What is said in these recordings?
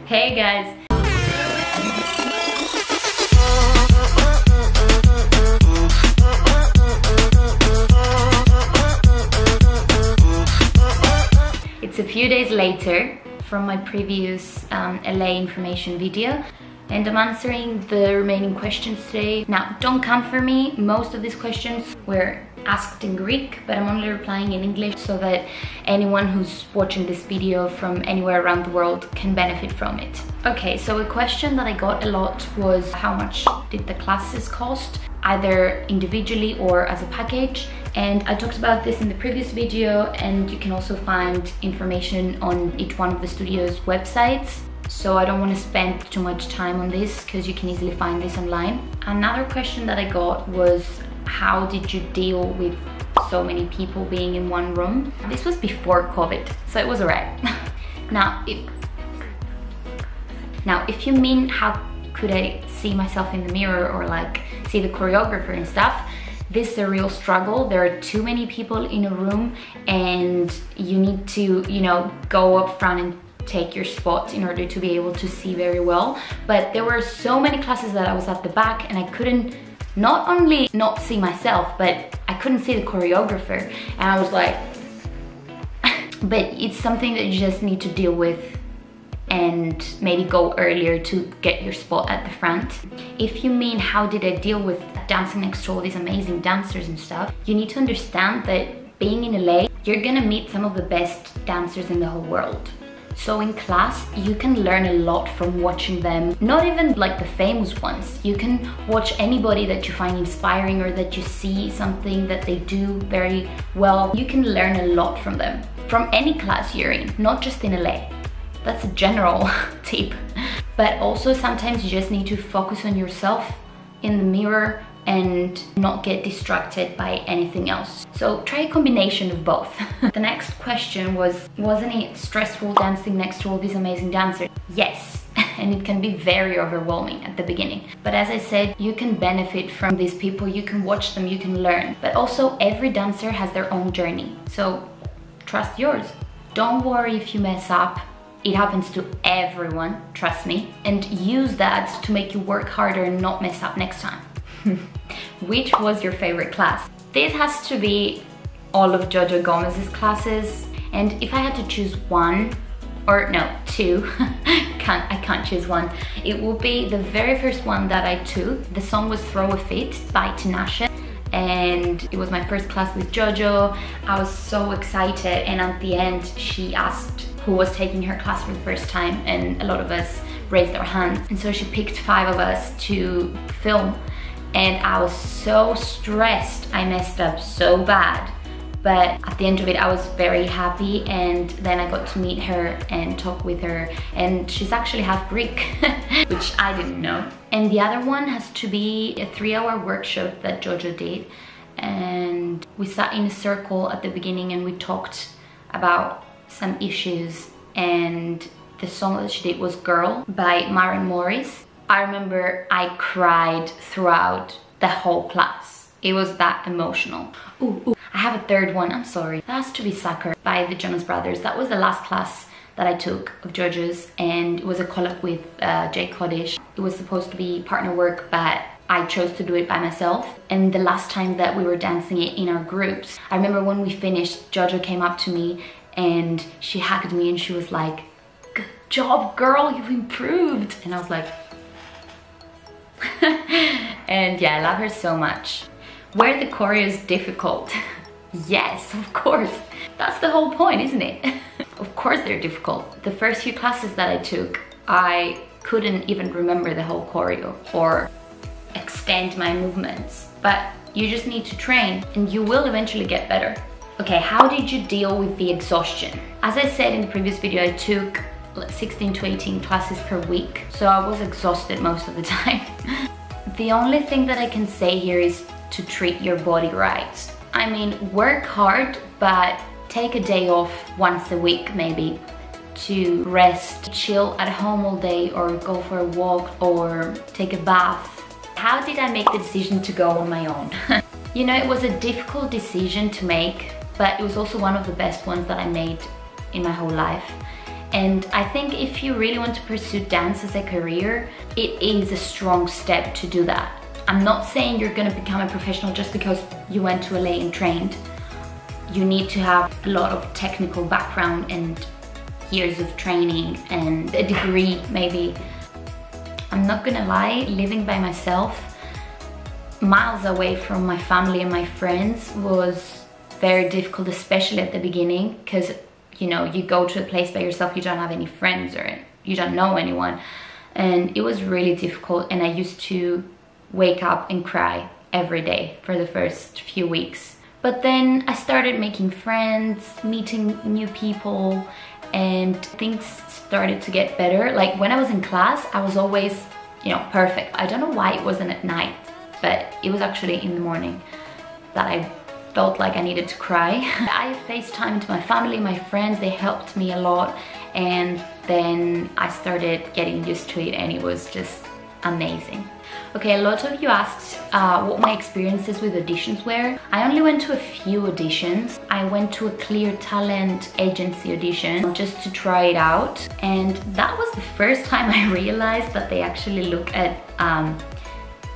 Hey guys! It's a few days later from my previous LA information video, and I'm answering the remaining questions today. Now, don't come for me, most of these questions were asked in Greek, but I'm only replying in English so that anyone who's watching this video from anywhere around the world can benefit from it. Okay, so a question that I got a lot was how much did the classes cost, either individually or as a package. And I talked about this in the previous video, and you can also find information on each one of the studio's websites. So I don't want to spend too much time on this because you can easily find this online. Another question that I got was, how did you deal with so many people being in one room? This was before COVID, so it was alright. Now, if you mean how could I see myself in the mirror or like see the choreographer and stuff, this is a real struggle. There are too many people in a room and you need to, you know, go up front and take your spot in order to be able to see very well. But there were so many classes that I was at the back and I couldn't not only not see myself, but I couldn't see the choreographer. And I was like, but it's something that you just need to deal with and maybe go earlier to get your spot at the front. If you mean how did I deal with dancing next to all these amazing dancers and stuff, you need to understand that being in LA, you're gonna meet some of the best dancers in the whole world. So in class, you can learn a lot from watching them, not even like the famous ones. You can watch anybody that you find inspiring or that you see something that they do very well. You can learn a lot from them, from any class you're in, not just in LA. That's a general tip. But also sometimes you just need to focus on yourself in the mirror and not get distracted by anything else. So try a combination of both. The next question was, wasn't it stressful dancing next to all these amazing dancers? Yes, and it can be very overwhelming at the beginning. But as I said, you can benefit from these people, you can watch them, you can learn. But also every dancer has their own journey, so trust yours. Don't worry if you mess up. It happens to everyone, trust me. And use that to make you work harder and not mess up next time. Which was your favorite class? This has to be all of Jojo Gomez's classes. And if I had to choose one, or no, two, I can't choose one. It will be the very first one that I took. The song was Throw a Fit by Tinashe. And it was my first class with Jojo. I was so excited, and at the end she asked who was taking her class for the first time, and a lot of us raised our hands. And so she picked 5 of us to film. And I was so stressed, I messed up so bad. But at the end of it, I was very happy, and then I got to meet her and talk with her. And she's actually half Greek, which I didn't know. And the other one has to be a 3-hour workshop that Jojo did. And we sat in a circle at the beginning and we talked about some issues. And the song that she did was Girl by Maren Morris. I remember I cried throughout the whole class. It was that emotional. Ooh, I have a third one, I'm sorry. That has to be Sucker by the Jonas Brothers. That was the last class that I took of Jojo's, and it was a collab with Jay Codish. It was supposed to be partner work, but I chose to do it by myself. And the last time that we were dancing it in our groups, I remember when we finished, Jojo came up to me and she hugged me and she was like, "Good job, girl, you've improved." And I was like, and yeah, I love her so much. Were the choreos difficult? Yes, of course. That's the whole point, isn't it? Of course they're difficult. The first few classes that I took, I couldn't even remember the whole choreo or extend my movements. But you just need to train and you will eventually get better. Okay, how did you deal with the exhaustion? As I said in the previous video, I took 16 to 18 classes per week, so I was exhausted most of the time. The only thing that I can say here is to treat your body right. I mean, work hard, but take a day off once a week maybe to rest, chill at home all day, or go for a walk or take a bath. How did I make the decision to go on my own? You know, it was a difficult decision to make, but it was also one of the best ones that I made in my whole life. And I think if you really want to pursue dance as a career, it is a strong step to do that. I'm not saying you're gonna become a professional just because you went to LA and trained. You need to have a lot of technical background and years of training and a degree maybe. I'm not gonna lie, living by myself, miles away from my family and my friends, was very difficult, especially at the beginning, because you know, you go to a place by yourself, you don't have any friends or you don't know anyone, and it was really difficult. And I used to wake up and cry every day for the first few weeks. But then I started making friends, meeting new people, and things started to get better. Like when I was in class, I was always, you know, perfect. I don't know why it wasn't at night, but it was actually in the morning that I felt like I needed to cry. I FaceTimed my family, my friends, they helped me a lot, and then I started getting used to it, and it was just amazing. Okay, a lot of you asked what my experiences with auditions were. I only went to a few auditions. I went to a Clear Talent agency audition just to try it out, and that was the first time I realized that they actually look at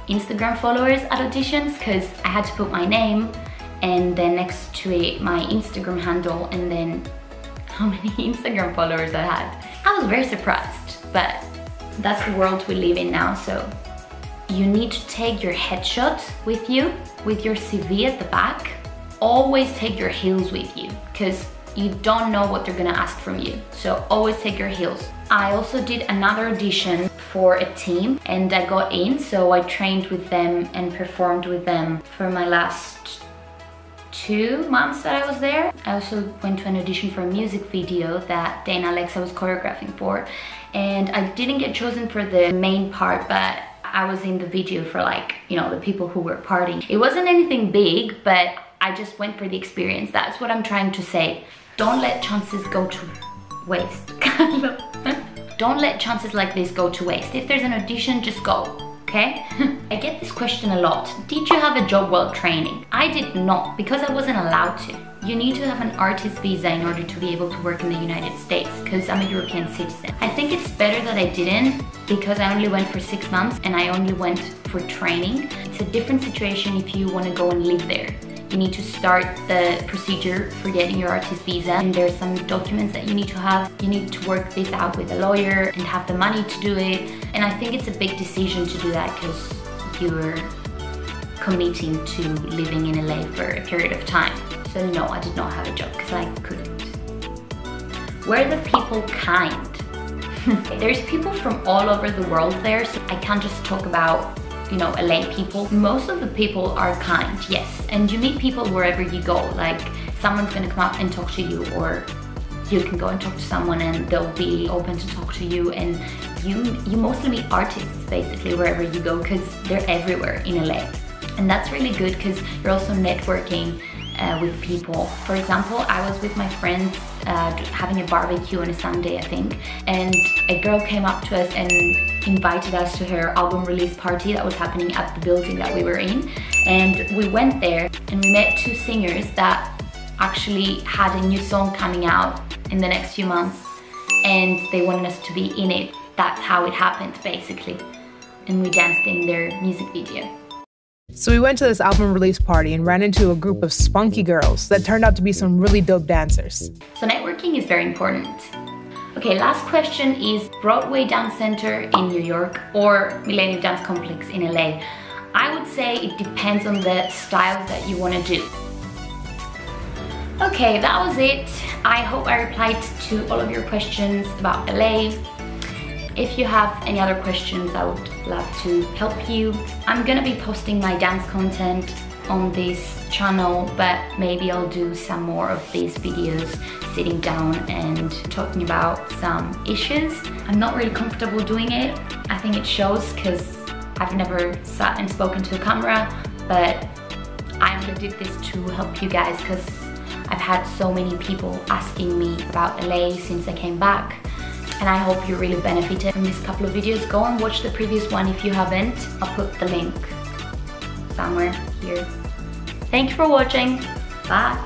Instagram followers at auditions, because I had to put my name and then next to it my Instagram handle and then how many Instagram followers I had. I was very surprised, but that's the world we live in now. So you need to take your headshot with you, with your CV at the back. Always take your heels with you, because you don't know what they're gonna ask from you. So always take your heels. I also did another audition for a team and I got in, so I trained with them and performed with them for my last 2 months that I was there. I also went to an audition for a music video that Dana Alexa was choreographing for, and I didn't get chosen for the main part, but I was in the video for, like, you know, the people who were partying. It wasn't anything big, but I just went for the experience. That's what I'm trying to say. Don't let chances go to waste. Don't let chances like this go to waste. If there's an audition, just go, okay? I get this question a lot. Did you have a job while training? I did not, because I wasn't allowed to. You need to have an artist visa in order to be able to work in the United States, because I'm a European citizen. I think it's better that I didn't, because I only went for 6 months and I only went for training. It's a different situation if you want to go and live there. You need to start the procedure for getting your artist visa, and there's some documents that you need to have. You need to work this out with a lawyer and have the money to do it. And I think it's a big decision to do that, because you're committing to living in LA for a period of time. So no, I did not have a job because I couldn't. Were the people kind? There's people from all over the world there, so I can't just talk about, you know, LA people. Most of the people are kind, yes. And you meet people wherever you go. Like, someone's gonna come up and talk to you, or you can go and talk to someone and they'll be open to talk to you. And you mostly meet artists basically wherever you go, because they're everywhere in LA. And that's really good, because you're also networking with people. For example, I was with my friends having a barbecue on a Sunday, I think, and a girl came up to us and invited us to her album release party that was happening at the building that we were in. And we went there and we met 2 singers that actually had a new song coming out in the next few months, and they wanted us to be in it. That's how it happened, basically. And we danced in their music video. So we went to this album release party and ran into a group of spunky girls that turned out to be some really dope dancers. So networking is very important. Okay, last question is Broadway Dance Center in New York or Millennium Dance Complex in LA. I would say it depends on the styles that you want to do. Okay, that was it. I hope I replied to all of your questions about LA. If you have any other questions, I would love to help you. I'm gonna be posting my dance content on this channel, but maybe I'll do some more of these videos sitting down and talking about some issues. I'm not really comfortable doing it. I think it shows because I've never sat and spoken to a camera, but I only did this to help you guys because I've had so many people asking me about LA since I came back. And I hope you really benefited from these couple of videos. Go and watch the previous one if you haven't. I'll put the link somewhere here. Thank you for watching. Bye.